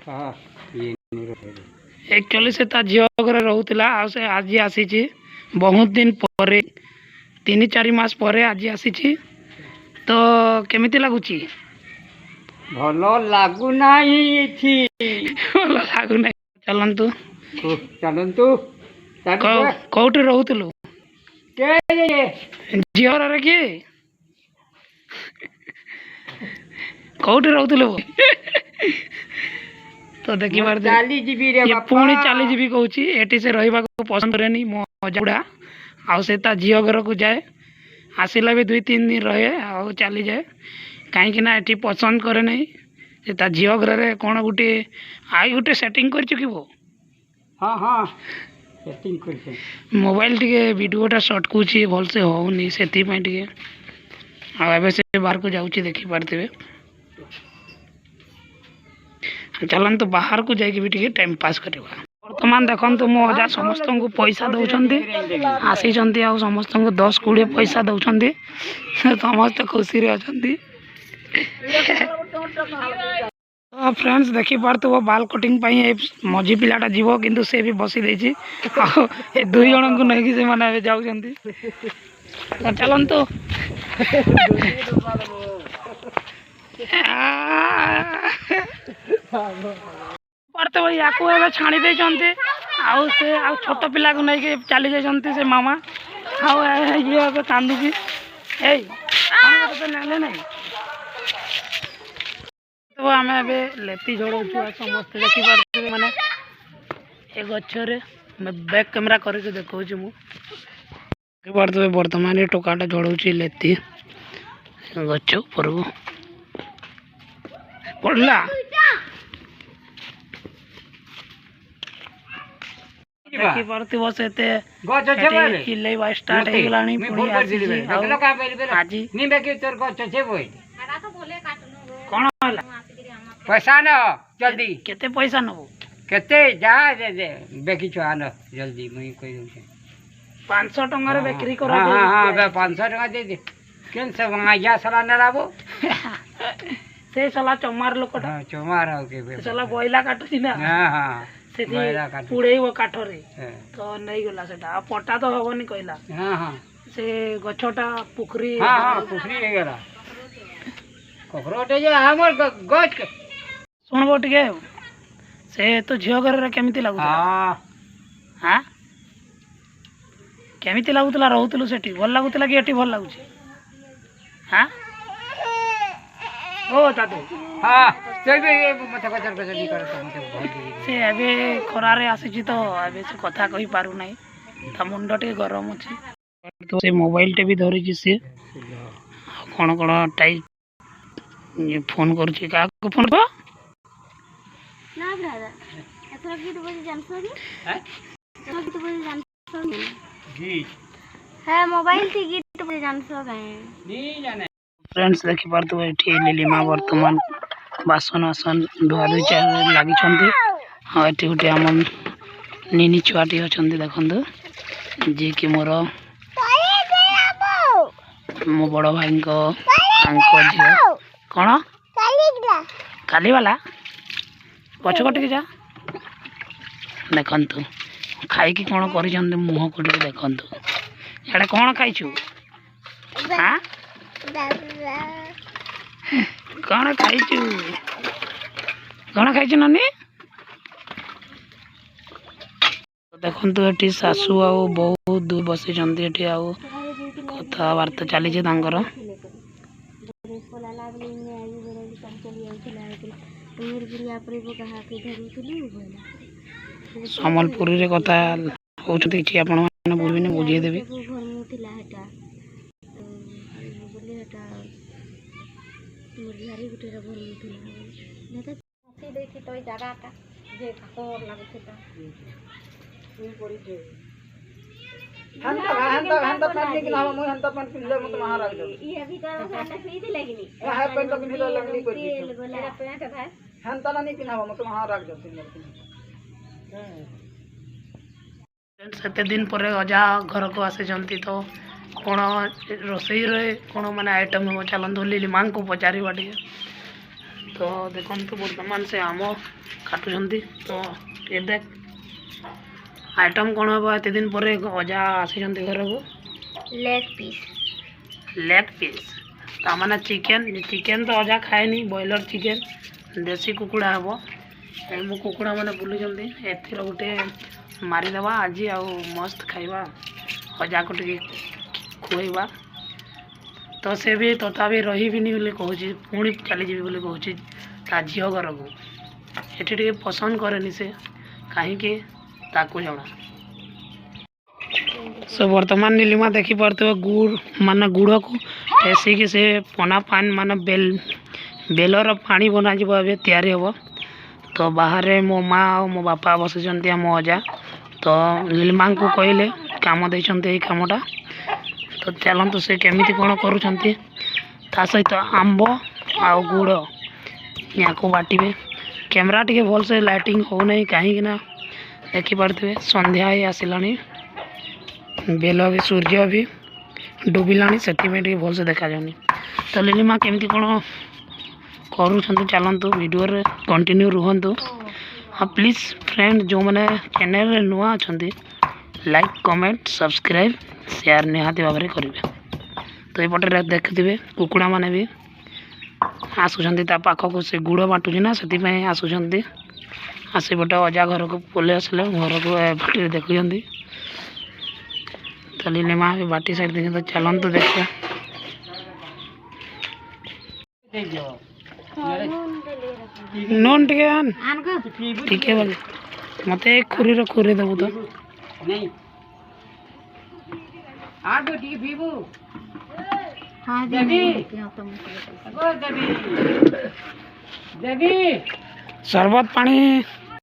हाँ ये एक्चुअली से ता झील घर रोला आज आसी बहुत दिन पर 3-4 मास पर आज आसी तो केमिति लगुच भल लगुना भल लगुना चलतु चलतु कौटी रोलु झील कि कौटी रोलु तो देखी पुणी चली जी कौची एटी से रहा पसंद करे मो मजा आउ से झील घर को जाए आसला भी 2-3 दिन रहे आउ चली जाए कहीं एटी पसंद करे नहीं से झील घर कौन गोटे आई गोटे सेटिंग कर हाँ हाँ सेटिंग कर मोबाइल टे वीडियोटा सटकुच भलसे होनी से बाहर को जाऊँ देखी पारे चलते बाहर को जाकि टाइम पास करवा बर्तमान देखो मो अजा समस्त को पैसा दौरान आसी समस्त को 10-20 पैसा दौरान समस्त खुशी अच्छा फ्रेंड्स देखी पार्थ बाल कटिंग मझी पिलाटा जीव किंतु से भी बसी देछि 2 जन को नहीं से माने जाउछंती चलंतु पार्थ भाई या छाणी दे छोट पिला को नहीं चली जाती से मामा ये कांदुची नहीं तो आम लेती झड़ू समस्त देखी पारे माने ए गच्छरे बैक कैमरा करके देखा मुझे बर्तमान ये टोकाटा झड़ाऊँ लेती गच्छ ऊपर को पड़ला देखी पार्थिव से चिल्लैबा स्टार्ट हो गलानी पुणी आज कौन पैसा न जल्दी केते पैसा नबो केते जा दे दे बेकी छ आन जल्दी मुई कहि दउ 500 टंगा रे बेकरी करा दे हां हां 500 टंका दे दे केन से या साला न लाबो से साला चमार लोकटा हां चमार हो के साला बोइला काटुची ना हां हां से पुड़े वो काठ रे तो नहीं गला सेटा पट्टा तो हबनी कहला हां हां से गछटा पुखरी हां हां पुखरी हे गेला कोकरोटे जे हमर गछ सुनबो टिके से तो झियो घर केमिति लागु हां हां केमिति लागुतला रहउतलु सेठी भल लागुतला कि एठी भल लागुची हां ओ दादू हां से भी मथे कचर कचर नहीं करत मथे बहुत से अबे खरारे आसी तो अबे से कथा कहि पारु नाही ता मुंड टे गरम अछि तो से मोबाइल टे भी धरि छी से कोन कोन टाइप ये फोन करूची का को फोन को ना ब्रदर एतरा गीत बजे जानसो कि हैं एतरा गीत बजे जानसो गीत है मोबाइल थी गीत बजे जानसो गए नहीं जाने फ्रेंड्स देखि पारतो एठी लीलिमा वर्तमान बासन आसन धुआ धुई चार लागि छंती हां एठी गुटे हमन निनी छुआटी अछंती देखंतु जे कि मोर मो बड़ भाई को आंको झियो कौन काली वाला पछकटिक जा देखु खाई कौन कर मुह को देखु इे कौन खाइछु हाँ कौन खाइछु कौन खाइछु नानी देखु ये सासू आउ बहुत दूर बसी ये आउ कथबार्ता चली सम्बलपुरी रे कथा होउछथि छी आपण माने बुझिने बुझिए देबे हंता हंता हंता पेंट के नाम मैं हंता पेंट पिन मत महाराज ये भी तो हंता खरीद लेगिनी है पेंट के नीला लगनी कोई बोला पेंट है हंता नहीं पिनावा मत महाराज जतिन सेते दिन पर अजा घर को आसे जंती तो कौन रोसई रे कौन माने आइटम चलत लीली माँ को पचार तो देखो बर्तमान से आम काटुंट तो ये देख आइटम कौन हम एत दिन पर अजा आसी घर को लेग पीस ताने चिकेन तो अजा खाएनी बॉयलर चिकेन देसी कुकुड़ा हम मो कुकुड़ा मैंने बुलूँ एथर गोटे मारिदेवा आज आउ मस्त खाइबा अजा को टे खुएबा तो से भी तथापि रहीबिनी बोली कहूँ पुणी चलीजी बोली कहूँ ता झील घर को एठी टे पसंद करेनि से कहीं ताकू जଣା सो वर्तमान नीलिमा देखी पार्थे गुड़ मान गुड़ को ऐसी से पना पान मान बेलर पानी बना तैयारी हम तो बाहर मो माँ और मो बापा बसुँच मो अजा तो नीलिमा को कहले काम देते कामटा तो चलतु से केमी कौन कर सहित आंब आ गुड़ या को बाटे कैमरा टे भल से लाइटिंग होना कहीं देखी पार्थे संध्या ही आसला बेल भी सूर्य भी डूबिला से भल से देखा जानी तो नीलिमा केमी कौन कर चलतु वीडियो रे कंटिन्यू रुहतु हाँ प्लीज फ्रेंड जो मैंने चैनल नुआ अच्छा लाइक कमेंट सब्सक्राइब शेयर निहाती भाव में करेंगे तो यपटे देखुए कुकुड़ा माने भी आसुँच पाखक से गुड़ बाटुची ना से आसुँच आसपटे अजा घर को पलि आसले घर को बाटी देखुं तो नीलिमा भी बाटी साइड देखिए तो चलतु देखिए नून टे आन ठीक है बाजे मत खुरी देबू तो नहीं शरबत पानी